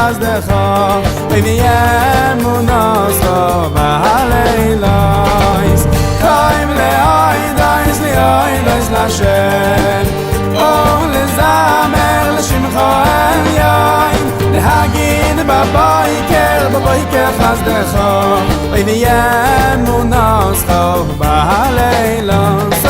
חסדך ואמונתך בהלילויס קיים להידייס להשם ולזמר לשמך עליון להגיד בבוקר חסדך ואמונתך בהלילויס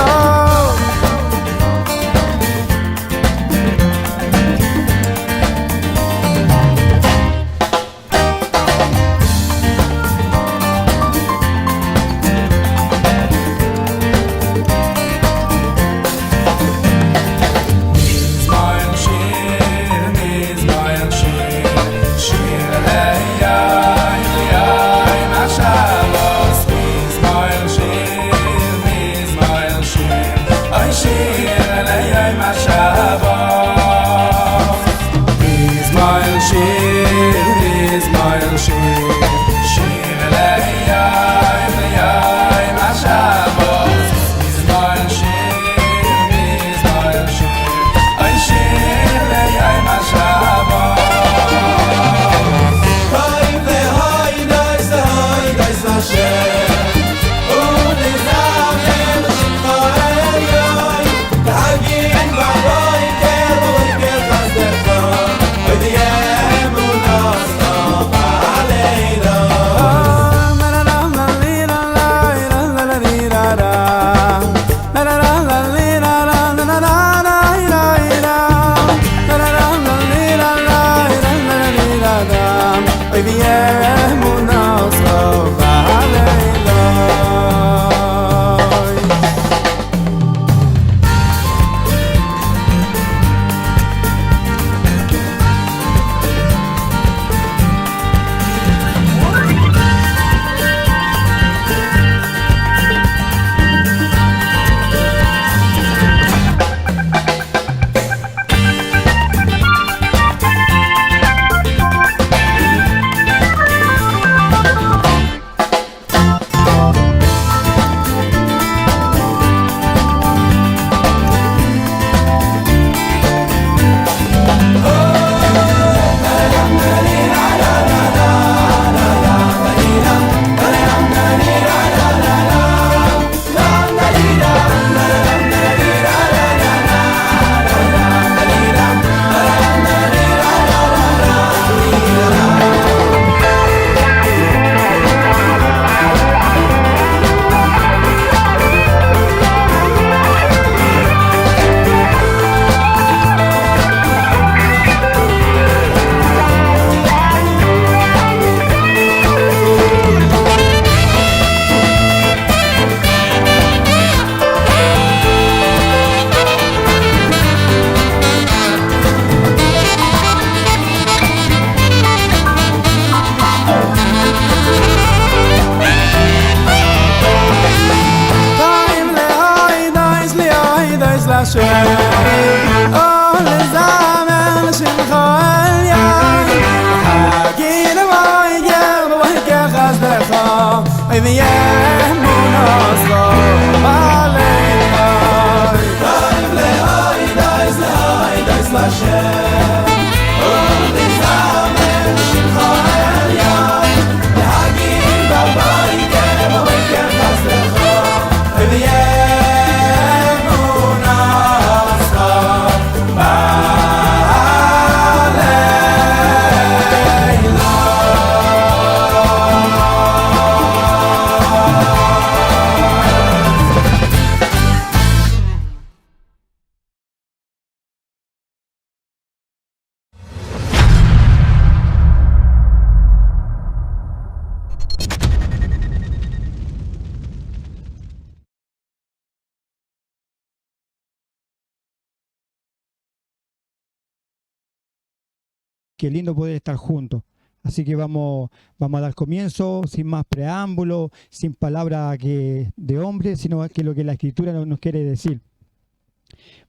Qué lindo poder estar juntos. Así que vamos a dar comienzo, sin más preámbulo, sin palabra de hombre, sino que lo que la Escritura nos quiere decir.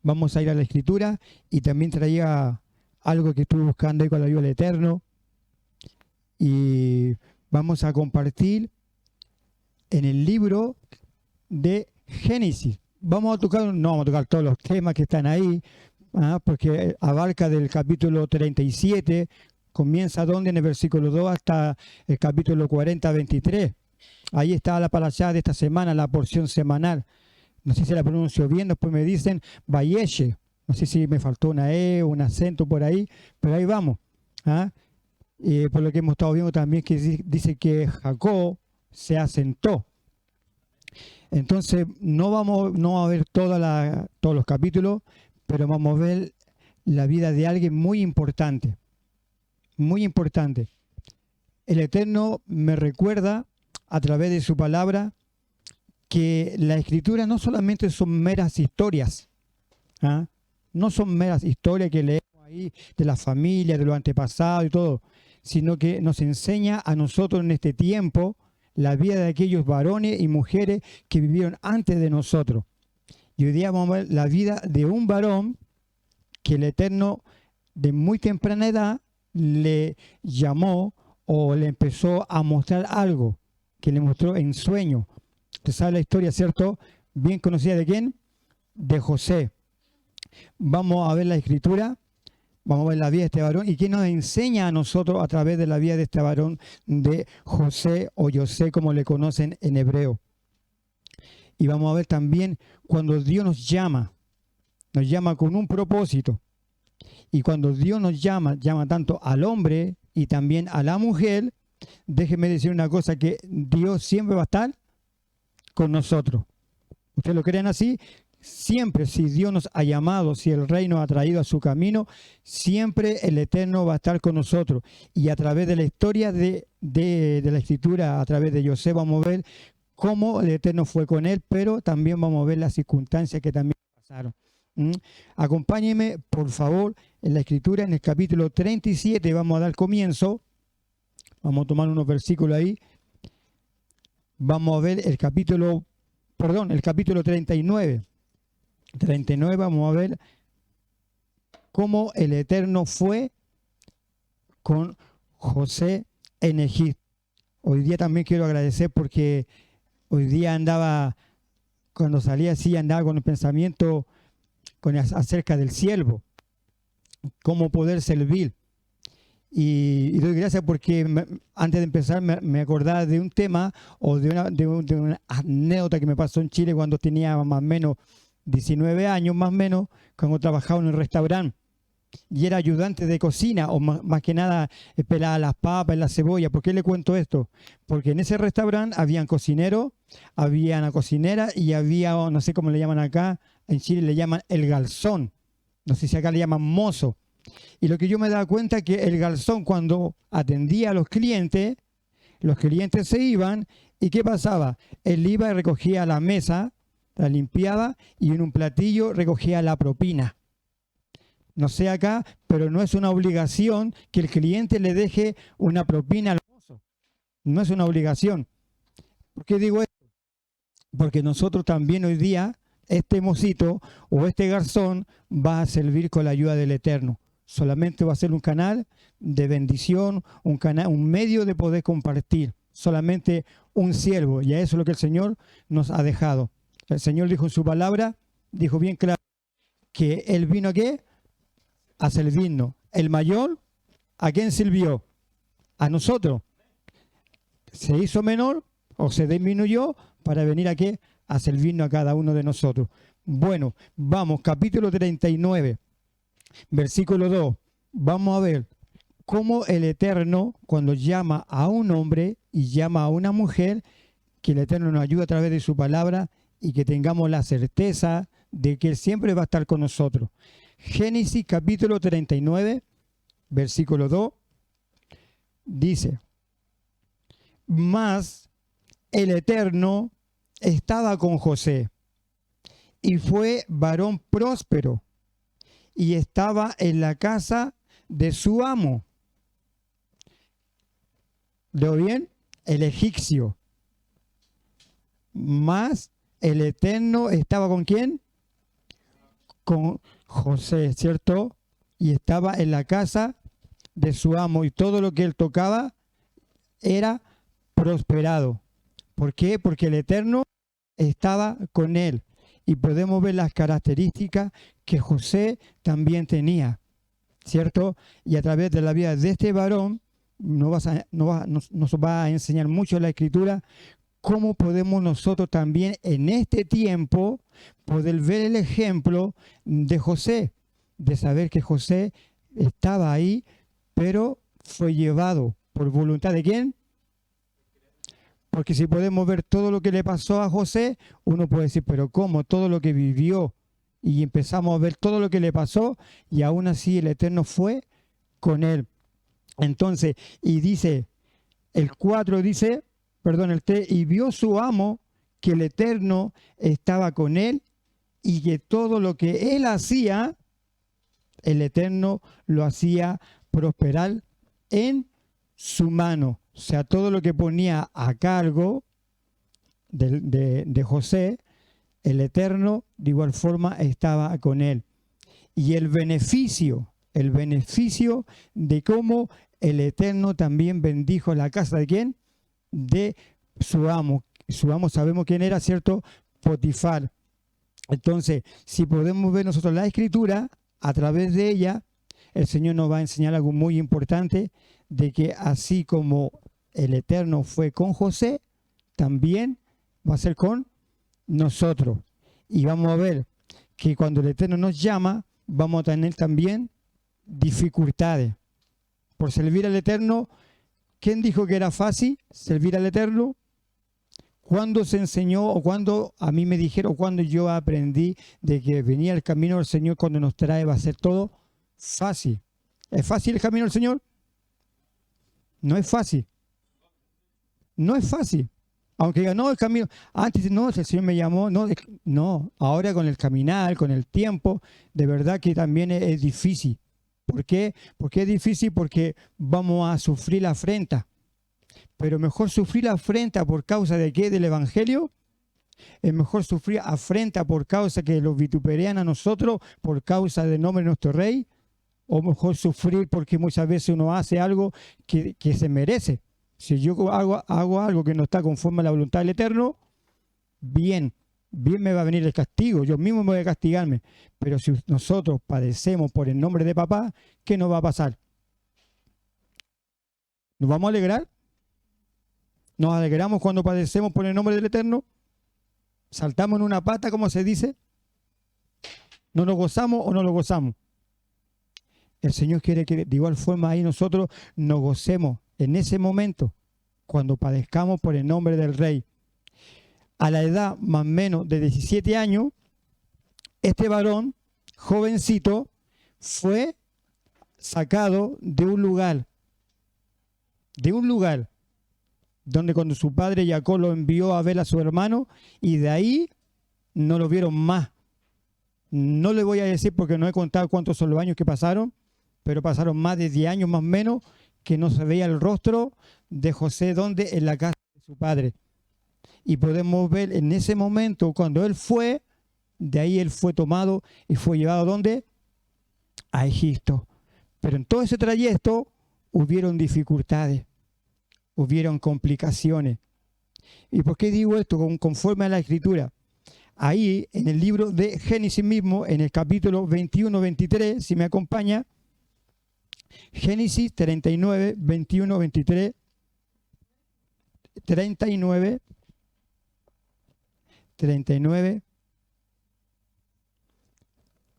Vamos a ir a la Escritura y también traía algo que estuve buscando ahí con la ayuda del Eterno. Y vamos a compartir en el libro de Génesis. No vamos a tocar todos los temas que están ahí, porque abarca del capítulo 37 Comienza donde en el versículo 2 hasta el capítulo 40, 23. Ahí está la parashá de esta semana, la porción semanal. No sé si la pronuncio bien, después me dicen Vayeshe. No sé si me faltó una E, un acento por ahí, pero ahí vamos. ¿Ah? Por lo que hemos estado viendo también que dice que Jacob se asentó. Entonces no vamos a ver todos los capítulos, pero vamos a ver la vida de alguien muy importante. Muy importante. El Eterno me recuerda a través de su palabra que la Escritura no solamente son meras historias, ¿ah? No son meras historias que leemos ahí de la familia, de los antepasados y todo, sino que nos enseña a nosotros en este tiempo la vida de aquellos varones y mujeres que vivieron antes de nosotros. Y hoy día vamos a ver la vida de un varón que el Eterno de muy temprana edad le llamó o le empezó a mostrar algo que le mostró en sueño. Usted sabe la historia, ¿cierto? Bien conocida de quién? De José. Vamos a ver la escritura, vamos a ver la vida de este varón y qué nos enseña a nosotros a través de la vida de este varón de José o José, como le conocen en hebreo. Y vamos a ver también cuando Dios nos llama con un propósito. Y cuando Dios nos llama tanto al hombre y también a la mujer, déjeme decir una cosa, que Dios siempre va a estar con nosotros. ¿Ustedes lo creen así? Siempre, si Dios nos ha llamado, si el Rey nos ha traído a su camino, siempre el Eterno va a estar con nosotros. Y a través de la historia de la Escritura, a través de José, vamos a ver cómo el Eterno fue con él, pero también vamos a ver las circunstancias que también pasaron. Acompáñenme, por favor, en la Escritura, en el capítulo 37, vamos a dar comienzo. Vamos a tomar unos versículos ahí. Vamos a ver el capítulo 39. 39, vamos a ver cómo el Eterno fue con José en Egipto. Hoy día también quiero agradecer porque hoy día cuando salía así, andaba con el pensamiento acerca del siervo, cómo poder servir. Y doy gracias porque antes de empezar me acordaba de un tema o de una anécdota que me pasó en Chile cuando tenía más o menos 19 años, más o menos, cuando trabajaba en un restaurante. Y era ayudante de cocina, o más que nada pelaba las papas y la cebolla. ¿Por qué le cuento esto? Porque en ese restaurante habían cocineros, había una cocinera y había, no sé cómo le llaman acá, en Chile le llaman el garzón. No sé si acá le llaman mozo. Y lo que yo me daba cuenta es que el garzón, cuando atendía a los clientes se iban, ¿y qué pasaba? Él iba y recogía la mesa, la limpiaba y en un platillo recogía la propina. No sé acá, pero no es una obligación que el cliente le deje una propina al mozo. No es una obligación. ¿Por qué digo esto? Porque nosotros también hoy día, este mocito o este garzón va a servir con la ayuda del Eterno. Solamente va a ser un canal de bendición, un medio de poder compartir. Solamente un siervo. Y a eso es lo que el Señor nos ha dejado. El Señor dijo en su palabra, dijo bien claro, que Él vino ¿a qué? A servirnos. El mayor, ¿a quién sirvió? A nosotros. Se hizo menor o se disminuyó para venir ¿a qué? A servirnos a cada uno de nosotros. Bueno, vamos, capítulo 39, versículo 2. Vamos a ver cómo el Eterno, cuando llama a un hombre y llama a una mujer, que el Eterno nos ayude a través de su palabra y que tengamos la certeza de que Él siempre va a estar con nosotros. Génesis capítulo 39, versículo 2, dice: mas el Eterno estaba con José, y fue varón próspero, y estaba en la casa de su amo. ¿Leo bien? El egipcio. Mas el Eterno estaba ¿con quién? Con José, ¿cierto? Y estaba en la casa de su amo, y todo lo que él tocaba era prosperado. ¿Por qué? Porque el Eterno estaba con él. Y podemos ver las características que José también tenía. ¿cierto? Y a través de la vida de este varón nos va a enseñar mucho la Escritura cómo podemos nosotros también en este tiempo poder ver el ejemplo de José, de saber que José estaba ahí, pero fue llevado por voluntad de ¿quién? Porque si podemos ver todo lo que le pasó a José, uno puede decir, pero ¿cómo? Todo lo que vivió. Y empezamos a ver todo lo que le pasó y aún así el Eterno fue con él. Entonces, y dice, el 4 dice, perdón, el 3, y vio su amo que el Eterno estaba con él y que todo lo que él hacía, el Eterno lo hacía prosperar en su mano. O sea, todo lo que ponía a cargo de José, el Eterno de igual forma estaba con él. Y el beneficio de cómo el Eterno también bendijo la casa de ¿quién? De su amo. Su amo sabemos quién era, ¿cierto? Potifar. Entonces, si podemos ver nosotros la Escritura, a través de ella, el Señor nos va a enseñar algo muy importante, de que así como el Eterno fue con José, también va a ser con nosotros. Y vamos a ver que cuando el Eterno nos llama, vamos a tener también dificultades. Por servir al Eterno, ¿quién dijo que era fácil servir al Eterno? ¿Cuándo se enseñó o cuándo a mí me dijeron, o cuándo yo aprendí de que venía el camino del Señor cuando nos trae va a ser todo fácil? ¿Es fácil el camino del Señor? No es fácil. No es fácil. Aunque diga, no, el camino, antes no, el Señor me llamó, no, ahora con el caminar, con el tiempo, de verdad que también es difícil. ¿Por qué? Porque es difícil porque vamos a sufrir la afrenta. Pero mejor sufrir la afrenta por causa de qué, del Evangelio, es mejor sufrir afrenta por causa que los vituperean a nosotros, por causa del nombre de nuestro Rey, o mejor sufrir porque muchas veces uno hace algo que se merece. Si yo hago algo que no está conforme a la voluntad del Eterno, bien me va a venir el castigo, yo mismo me voy a castigarme. Pero si nosotros padecemos por el nombre de papá, ¿qué nos va a pasar? ¿Nos vamos a alegrar? ¿Nos alegramos cuando padecemos por el nombre del Eterno? ¿Saltamos en una pata, como se dice? ¿No nos gozamos o no lo gozamos? El Señor quiere que de igual forma ahí nosotros nos gocemos en ese momento, cuando padezcamos por el nombre del Rey. A la edad más o menos de 17 años, este varón, jovencito, fue sacado de un lugar donde cuando su padre Jacob lo envió a ver a su hermano, y de ahí no lo vieron más. No le voy a decir porque no he contado cuántos son los años que pasaron, pero pasaron más de 10 años más o menos que no se veía el rostro de José, donde en la casa de su padre. Y podemos ver en ese momento, cuando él fue, de ahí él fue tomado y fue llevado ¿a dónde? A Egipto. Pero en todo ese trayecto hubieron dificultades, hubieron complicaciones. ¿Y por qué digo esto? Conforme a la Escritura. Ahí, en el libro de Génesis mismo, en el capítulo 21-23, si me acompaña, Génesis 39, 21, 23, 39,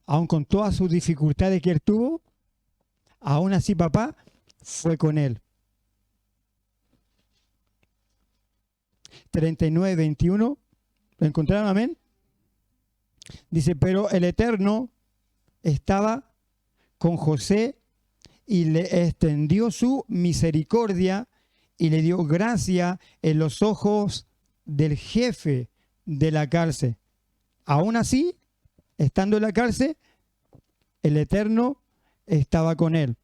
aun con todas sus dificultades que él tuvo, aún así papá fue con él. 39, 21, ¿lo encontraron? Amén. Dice, pero el Eterno estaba con José y le extendió su misericordia y le dio gracia en los ojos del jefe de la cárcel. Aún así, estando en la cárcel, el Eterno estaba con él.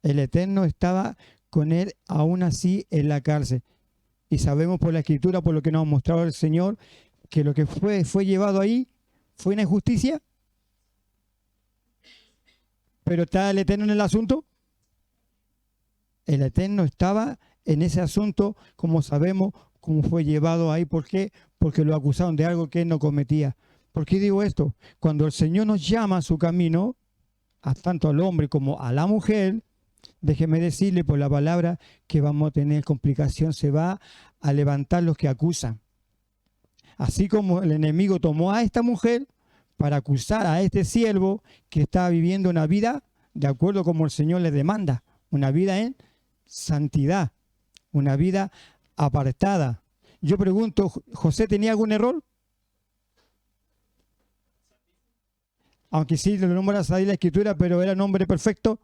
El Eterno estaba con él aún así en la cárcel. Y sabemos por la Escritura, por lo que nos ha mostrado el Señor, que lo que fue llevado ahí fue una injusticia. Pero ¿está el Eterno en el asunto? El Eterno estaba en ese asunto, como sabemos, cómo fue llevado ahí. ¿Por qué? Porque lo acusaron de algo que él no cometía. ¿Por qué digo esto? Cuando el Señor nos llama a su camino, tanto al hombre como a la mujer, déjeme decirle por la palabra que vamos a tener complicación, se va a levantar los que acusan. Así como el enemigo tomó a esta mujer para acusar a este siervo que está viviendo una vida de acuerdo como el Señor le demanda, una vida en santidad, una vida apartada. Yo pregunto, ¿José tenía algún error? Aunque sí lo nombra ahí la Escritura, pero era un hombre perfecto. O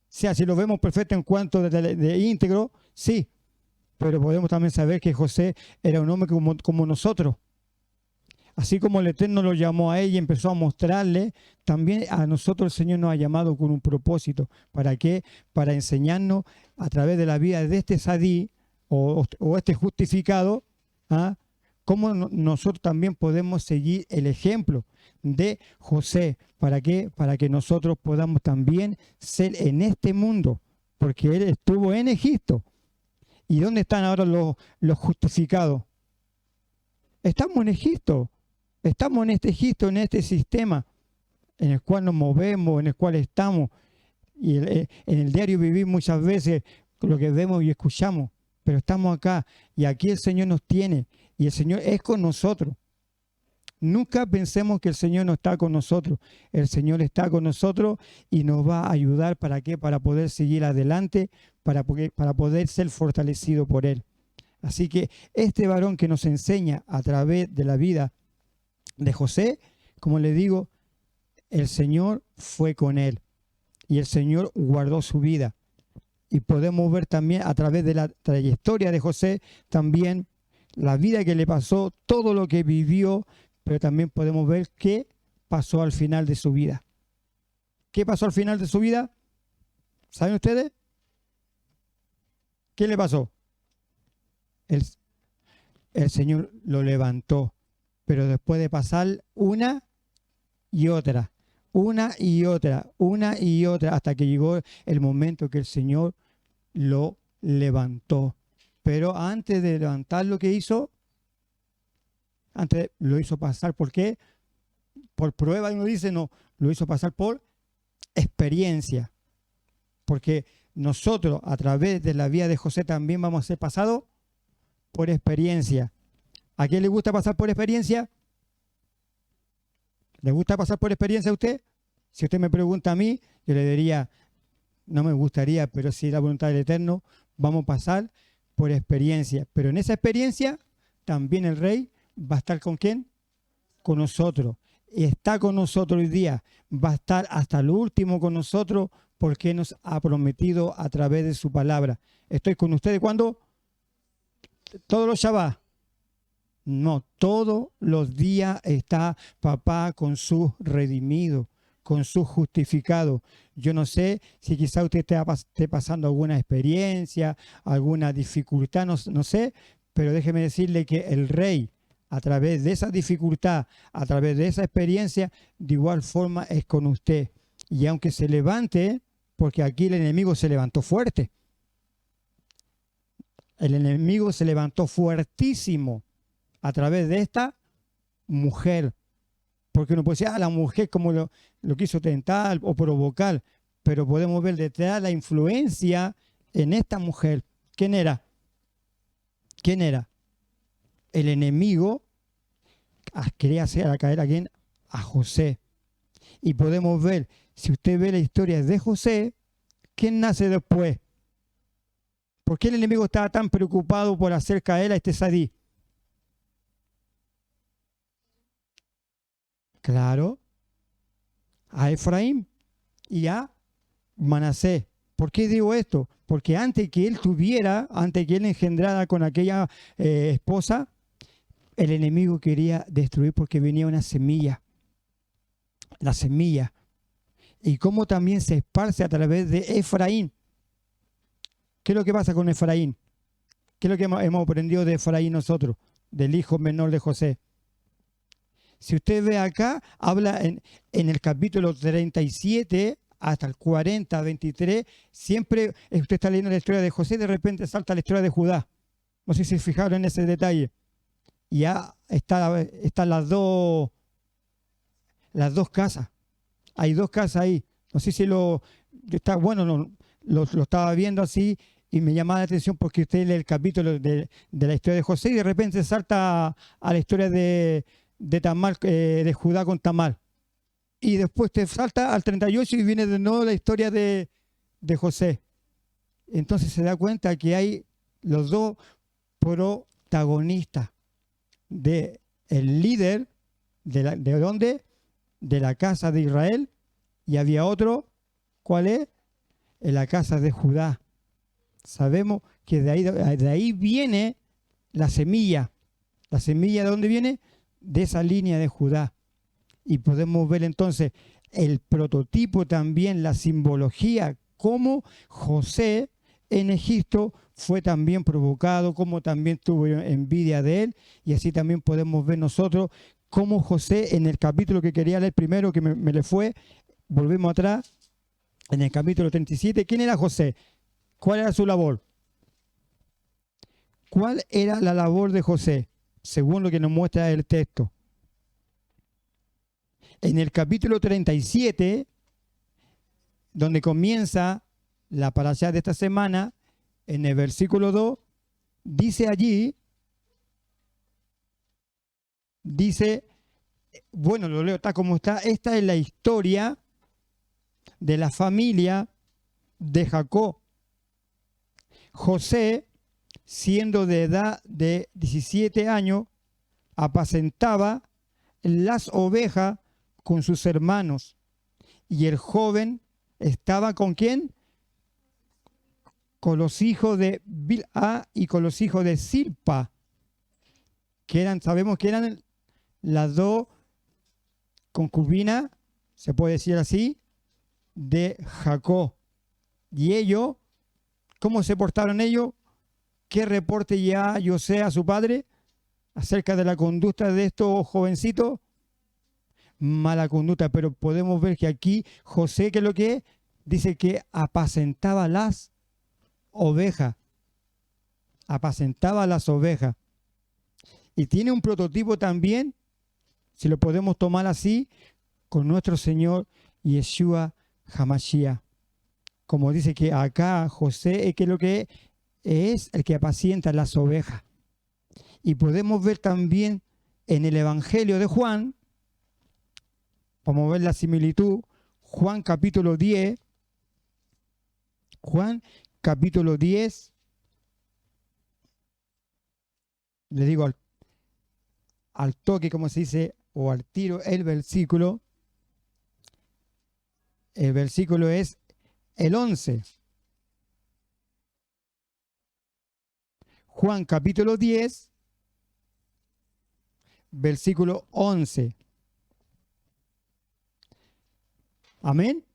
sea, si lo vemos perfecto en cuanto de íntegro, sí. Pero podemos también saber que José era un hombre como nosotros. Así como el Eterno lo llamó a él y empezó a mostrarle, también a nosotros el Señor nos ha llamado con un propósito. ¿Para qué? Para enseñarnos a través de la vida de este sadí o este justificado, ¿ah? Cómo nosotros también podemos seguir el ejemplo de José. ¿Para qué? Para que nosotros podamos también ser en este mundo, porque él estuvo en Egipto. ¿Y dónde están ahora los justificados? Estamos en Egipto. Estamos en este Egipto, en este sistema en el cual nos movemos, en el cual estamos. Y en el diario vivir muchas veces lo que vemos y escuchamos. Pero estamos acá y aquí el Señor nos tiene y el Señor es con nosotros. Nunca pensemos que el Señor no está con nosotros. El Señor está con nosotros y nos va a ayudar. ¿Para qué? Para poder seguir adelante, para poder ser fortalecido por Él. Así que este varón que nos enseña a través de la vida de José, como le digo, el Señor fue con él y el Señor guardó su vida. Y podemos ver también a través de la trayectoria de José, también la vida que le pasó, todo lo que vivió, pero también podemos ver qué pasó al final de su vida. ¿Qué pasó al final de su vida? ¿Saben ustedes? ¿Qué le pasó? El Señor lo levantó, pero después de pasar una y otra, hasta que llegó el momento que el Señor lo levantó. Pero antes de levantar lo que hizo, antes lo hizo pasar, ¿por qué? Por prueba, uno dice, no, lo hizo pasar por experiencia. Porque nosotros, a través de la vida de José, también vamos a ser pasados por experiencia. ¿A quién le gusta pasar por experiencia? ¿Le gusta pasar por experiencia a usted? Si usted me pregunta a mí, yo le diría, no me gustaría, pero si es la voluntad del Eterno, vamos a pasar por experiencia. Pero en esa experiencia, también el Rey va a estar ¿con quién? Con nosotros. Y está con nosotros hoy día. Va a estar hasta lo último con nosotros porque nos ha prometido a través de su palabra. Estoy con ustedes, ¿cuándo? Todos los Shabbat. No, todos los días está papá con su redimido, con su justificado. Yo no sé si quizá usted esté pasando alguna experiencia, alguna dificultad, no sé, pero déjeme decirle que el Rey, a través de esa dificultad, a través de esa experiencia, de igual forma es con usted. Y aunque se levante, porque aquí el enemigo se levantó fuerte. El enemigo se levantó fuertísimo a través de esta mujer. Porque uno puede decir, la mujer como lo quiso tentar o provocar, pero podemos ver detrás la influencia en esta mujer. ¿Quién era? ¿Quién era? El enemigo quería hacer caer a quién? A José. Y podemos ver, si usted ve la historia de José, ¿quién nace después? ¿Por qué el enemigo estaba tan preocupado por hacer caer a este sadí? Claro, a Efraín y a Manasés. ¿Por qué digo esto? Porque antes que él engendrara con aquella esposa, el enemigo quería destruir porque venía una semilla. La semilla. Y cómo también se esparce a través de Efraín. ¿Qué es lo que pasa con Efraín? ¿Qué es lo que hemos aprendido de Efraín nosotros? Del hijo menor de José. Si usted ve acá, habla en el capítulo 37 hasta el 40, 23, siempre usted está leyendo la historia de José y de repente salta la historia de Judá. No sé si se fijaron en ese detalle. Y ya están las dos casas. Hay dos casas ahí, No sé si está bueno, lo estaba viendo así y me llamaba la atención porque usted lee el capítulo de la historia de José y de repente salta a la historia de Tamar, de Judá con Tamar. Y después te salta al 38 y viene de nuevo la historia de José. Entonces se da cuenta que hay los dos protagonistas de el líder ¿de dónde? De la casa de Israel, y había otro, ¿cuál es? En la casa de Judá. Sabemos que de ahí viene la semilla. ¿La semilla de dónde viene? De esa línea de Judá. Y podemos ver entonces el prototipo también, la simbología, cómo José en Egipto fue también provocado, cómo también tuvo envidia de él, y así también podemos ver nosotros cómo José en el capítulo que quería leer primero, que me le fue, volvemos atrás, en el capítulo 37, ¿quién era José? ¿Cuál era su labor? ¿Cuál era la labor de José? Según lo que nos muestra el texto. En el capítulo 37, donde comienza la parashá de esta semana, en el versículo 2, dice allí, bueno, lo leo, está como está, esta es la historia de la familia de Jacob. José, siendo de edad de 17 años, apacentaba las ovejas con sus hermanos. Y el joven estaba ¿con quién? Con los hijos de Bilha y con los hijos de Silpa, que sabemos que eran las dos concubinas, se puede decir así, de Jacob. Y ellos, ¿cómo se portaron ellos? ¿Qué reporte ya José a su padre acerca de la conducta de estos jovencitos? Mala conducta, pero podemos ver que aquí José, ¿qué es lo que es? Dice que apacentaba las ovejas. Apacentaba las ovejas. Y tiene un prototipo también, si lo podemos tomar así, con nuestro Señor Yeshua HaMashiach. Como dice que acá José es que lo que es el que apacienta las ovejas. Y podemos ver también en el Evangelio de Juan, vamos a ver la similitud, Juan capítulo 10, le digo al toque, como se dice, o al tiro, el versículo es el 11. Juan capítulo 10, versículo 11. Amén.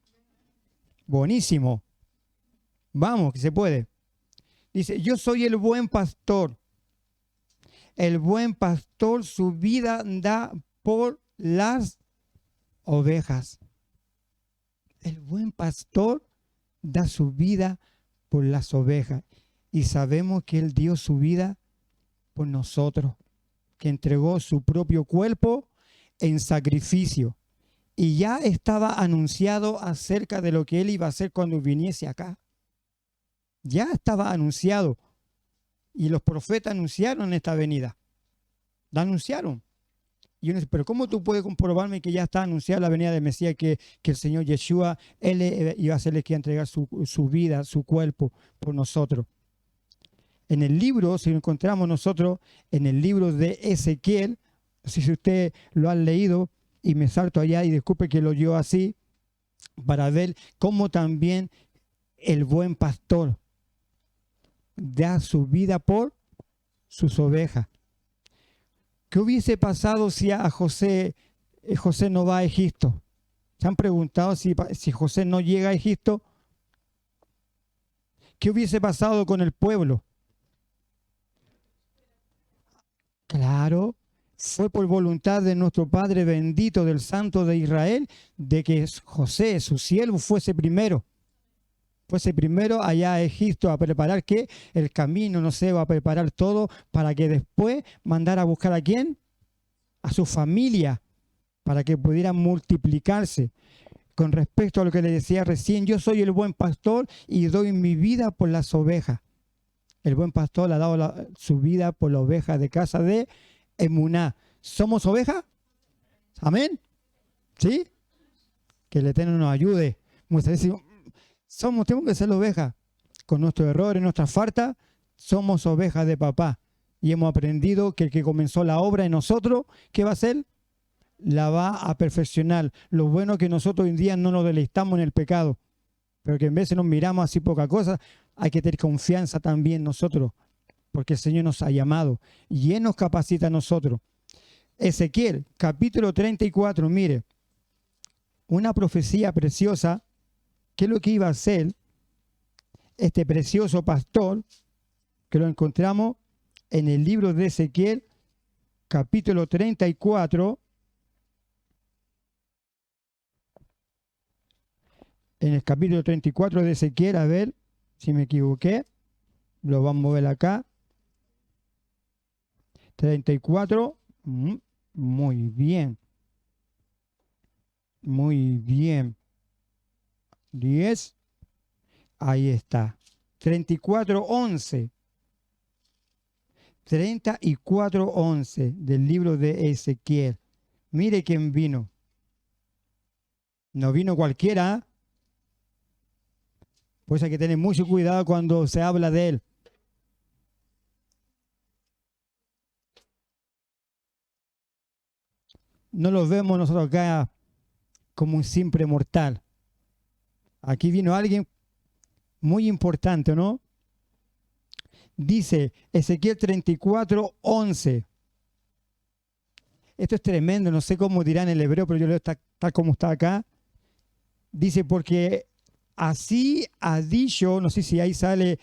Buenísimo. Vamos, que se puede. Dice, yo soy el buen pastor. El buen pastor su vida da por las ovejas. El buen pastor da su vida por las ovejas. Y sabemos que Él dio su vida por nosotros, que entregó su propio cuerpo en sacrificio. Y ya estaba anunciado acerca de lo que Él iba a hacer cuando viniese acá. Ya estaba anunciado. Y los profetas anunciaron esta venida. La anunciaron. Y uno dice, pero ¿cómo tú puedes comprobarme que ya está anunciada la venida del Mesías, que el Señor Yeshua, Él iba a ser el que iba a entregar su vida, su cuerpo por nosotros? En el libro, si lo encontramos nosotros, en el libro de Ezequiel, no sé si usted lo ha leído, y me salto allá y disculpe que lo yo así, para ver cómo también el buen pastor da su vida por sus ovejas. ¿Qué hubiese pasado si a José no va a Egipto? ¿Se han preguntado si José no llega a Egipto? ¿Qué hubiese pasado con el pueblo? Claro, fue por voluntad de nuestro Padre bendito del Santo de Israel, de que José, su siervo, fuese primero allá a Egipto a preparar ¿qué? El camino, no sé, va a preparar todo para que después mandara a buscar ¿a quién? A su familia, para que pudieran multiplicarse. con respecto a lo que le decía recién, yo soy el buen pastor y doy mi vida por las ovejas. El buen pastor ha dado su vida por las ovejas de casa de Emuná. ¿Somos ovejas? Amén. ¿Sí? Que el Eterno nos ayude. Muchas veces tenemos que ser ovejas. Con nuestros errores, nuestras faltas, somos ovejas de papá. Y hemos aprendido que el que comenzó la obra en nosotros, ¿qué va a hacer? La va a perfeccionar. Lo bueno es que nosotros hoy en día no nos deleitamos en el pecado, pero que en vez de nos miramos así poca cosa, hay que tener confianza también nosotros, porque el Señor nos ha llamado y Él nos capacita a nosotros. Ezequiel, capítulo 34, mire, una profecía preciosa. ¿Qué es lo que iba a hacer este precioso pastor? Que lo encontramos en el libro de Ezequiel, capítulo 34. En el capítulo 34 de Ezequiel, a ver si me equivoqué, lo vamos a ver acá. 34, muy bien. Muy bien. 10, ahí está. 34:11. 34:11 del libro de Ezequiel. Mire quién vino. No vino cualquiera, ¿eh? Pues hay que tener mucho cuidado cuando se habla de él. No lo vemos nosotros acá como un simple mortal. Aquí vino alguien muy importante, ¿no? Dice Ezequiel 34:11. Esto es tremendo, no sé cómo dirán en el hebreo, pero yo leo tal como está acá. Dice, porque así ha dicho, no sé si ahí sale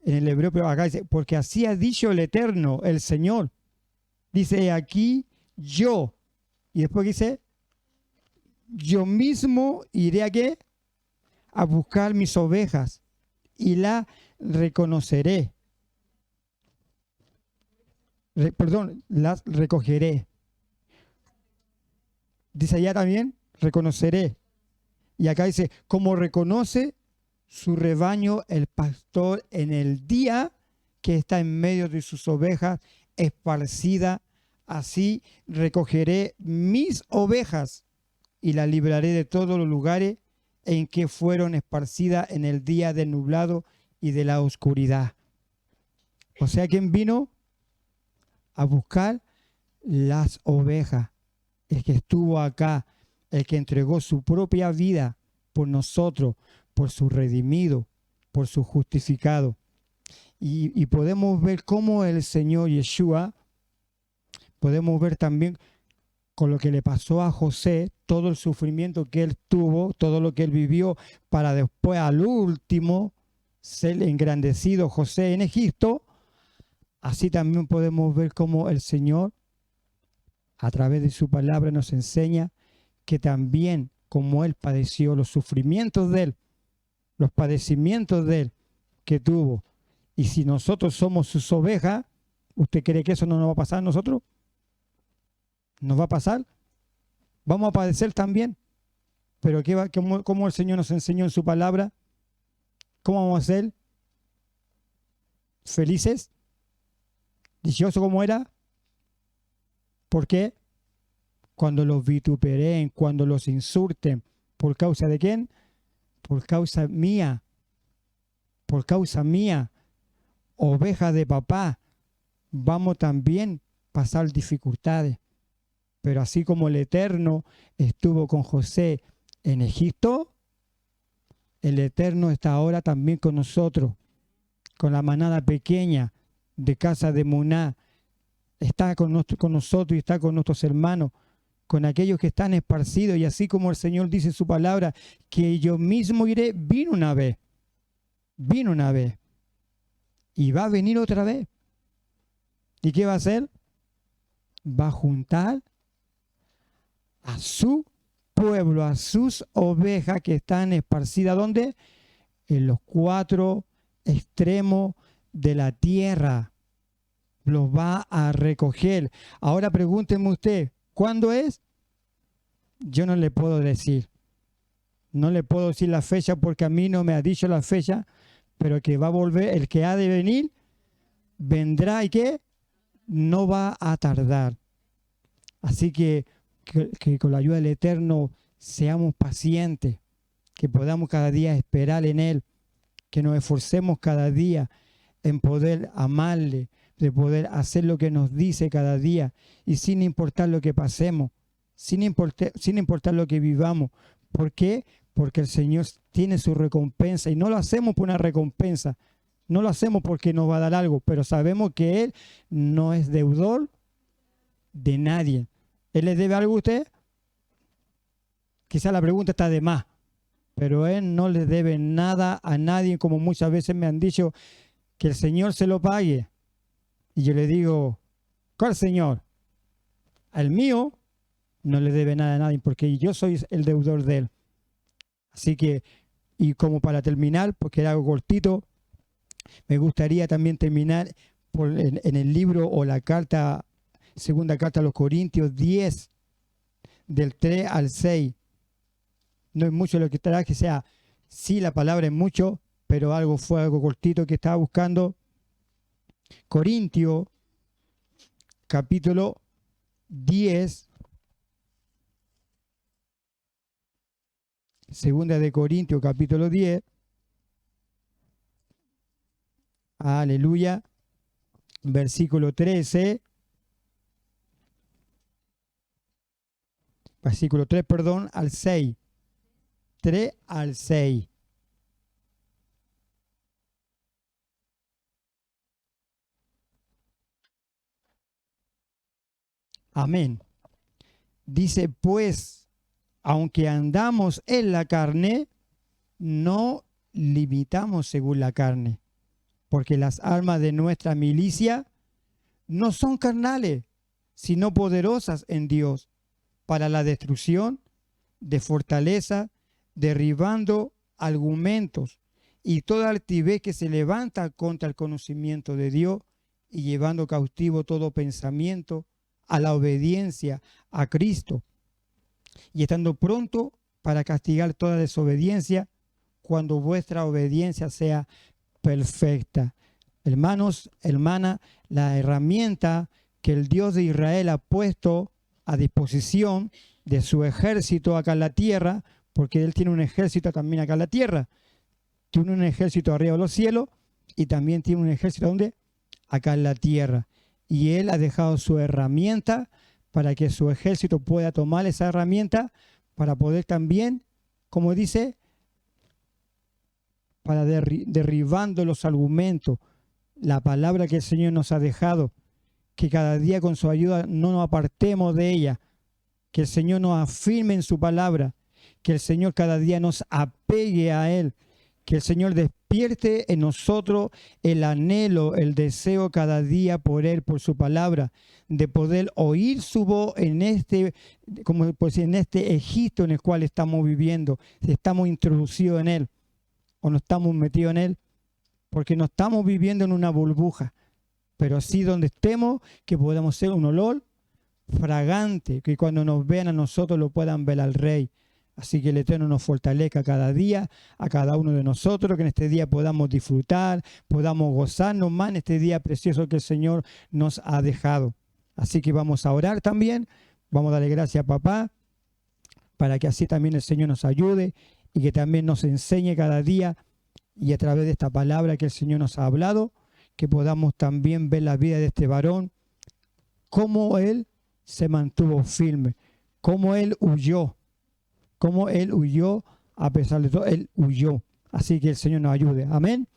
en el hebreo, pero acá dice, porque así ha dicho el Eterno, el Señor. Dice, aquí yo. Y después dice, yo mismo iré a qué? A buscar mis ovejas y la reconoceré. Las recogeré. Dice allá también, reconoceré. Y acá dice, como reconoce su rebaño el pastor en el día que está en medio de sus ovejas esparcida, así recogeré mis ovejas y las libraré de todos los lugares en que fueron esparcidas en el día del nublado y de la oscuridad. O sea, ¿quién vino a buscar las ovejas? El que estuvo acá, el que entregó su propia vida por nosotros, por su redimido, por su justificado. Y podemos ver cómo el Señor Yeshua, podemos ver también con lo que le pasó a José, todo el sufrimiento que él tuvo, todo lo que él vivió, para después al último ser engrandecido José en Egipto. Así también podemos ver cómo el Señor, a través de su palabra, nos enseña que también, como él padeció los sufrimientos de él, los padecimientos de él que tuvo, y si nosotros somos sus ovejas, ¿usted cree que eso no nos va a pasar a nosotros? ¿Nos va a pasar? Vamos a padecer también. Pero ¿cómo el Señor nos enseñó en su palabra? ¿Cómo vamos a ser? ¿Felices? ¿Dichosos como era? ¿Por qué? Cuando los vituperen, cuando los insulten. ¿Por causa de quién? Por causa mía. Por causa mía. Oveja de papá. Vamos también a pasar dificultades. Pero así como el Eterno estuvo con José en Egipto, el Eterno está ahora también con nosotros, con la manada pequeña de casa de Muná. Está con nosotros y está con nuestros hermanos, con aquellos que están esparcidos. Y así como el Señor dice en su palabra, que yo mismo iré, vino una vez. Y va a venir otra vez. ¿Y qué va a hacer? Va a juntar a su pueblo, a sus ovejas que están esparcidas. ¿Dónde? En los 4 extremos de la tierra. Los va a recoger. Ahora pregúnteme usted, ¿cuándo es? Yo no le puedo decir. No le puedo decir la fecha porque a mí no me ha dicho la fecha, pero que va a volver, el que ha de venir, vendrá y que no va a tardar. Así que con la ayuda del Eterno seamos pacientes, que podamos cada día esperar en Él, que nos esforcemos cada día en poder amarle, de poder hacer lo que nos dice cada día y sin importar lo que pasemos, sin importar lo que vivamos. ¿Por qué? Porque el Señor tiene su recompensa y no lo hacemos por una recompensa, no lo hacemos porque nos va a dar algo, pero sabemos que Él no es deudor de nadie. ¿Él le debe algo a usted? Quizá la pregunta está de más, pero Él no le debe nada a nadie, como muchas veces me han dicho que el Señor se lo pague. Y yo le digo, ¿cuál Señor? Al mío no le debe nada a nadie, porque yo soy el deudor de Él. Así que, y como para terminar, porque era algo cortito, me gustaría también terminar en el libro o la carta, segunda carta a los Corintios 10, del 3 al 6. No es mucho lo que estará, que sea, sí la palabra es mucho, pero fue algo cortito que estaba buscando. Corintios, capítulo 10, segunda de Corintios, capítulo 10. Aleluya. Versículo 13. Versículo 3, perdón, al 6. 3 al 6. Amén. Dice, pues, aunque andamos en la carne, no limitamos según la carne, porque las armas de nuestra milicia no son carnales, sino poderosas en Dios, para la destrucción de fortaleza, derribando argumentos y toda altivez que se levanta contra el conocimiento de Dios y llevando cautivo todo pensamiento a la obediencia a Cristo, y estando pronto para castigar toda desobediencia cuando vuestra obediencia sea perfecta. Hermanos, hermanas, la herramienta que el Dios de Israel ha puesto a disposición de su ejército acá en la tierra, porque Él tiene un ejército también acá en la tierra, tiene un ejército arriba de los cielos y también tiene un ejército ¿dónde? Acá en la tierra. Y Él ha dejado su herramienta para que su ejército pueda tomar esa herramienta para poder también, como dice, para derribando los argumentos, la palabra que el Señor nos ha dejado, que cada día con su ayuda no nos apartemos de ella, que el Señor nos afirme en su palabra, que el Señor cada día nos apegue a Él, que el Señor despierte en nosotros el anhelo, el deseo cada día por Él, por su palabra, de poder oír su voz en como pues en este Egipto en el cual estamos viviendo, si estamos introducidos en Él o no estamos metidos en Él, porque no estamos viviendo en una burbuja, pero sí donde estemos, que podamos ser un olor fragante, que cuando nos vean a nosotros lo puedan ver al Rey. Así que el Eterno nos fortalezca cada día, a cada uno de nosotros, que en este día podamos disfrutar, podamos gozarnos más en este día precioso que el Señor nos ha dejado. Así que vamos a orar también, vamos a darle gracias a Papá, para que así también el Señor nos ayude y que también nos enseñe cada día, y a través de esta palabra que el Señor nos ha hablado, que podamos también ver la vida de este varón, cómo él se mantuvo firme, cómo él huyó a pesar de todo, él huyó. Así que el Señor nos ayude. Amén.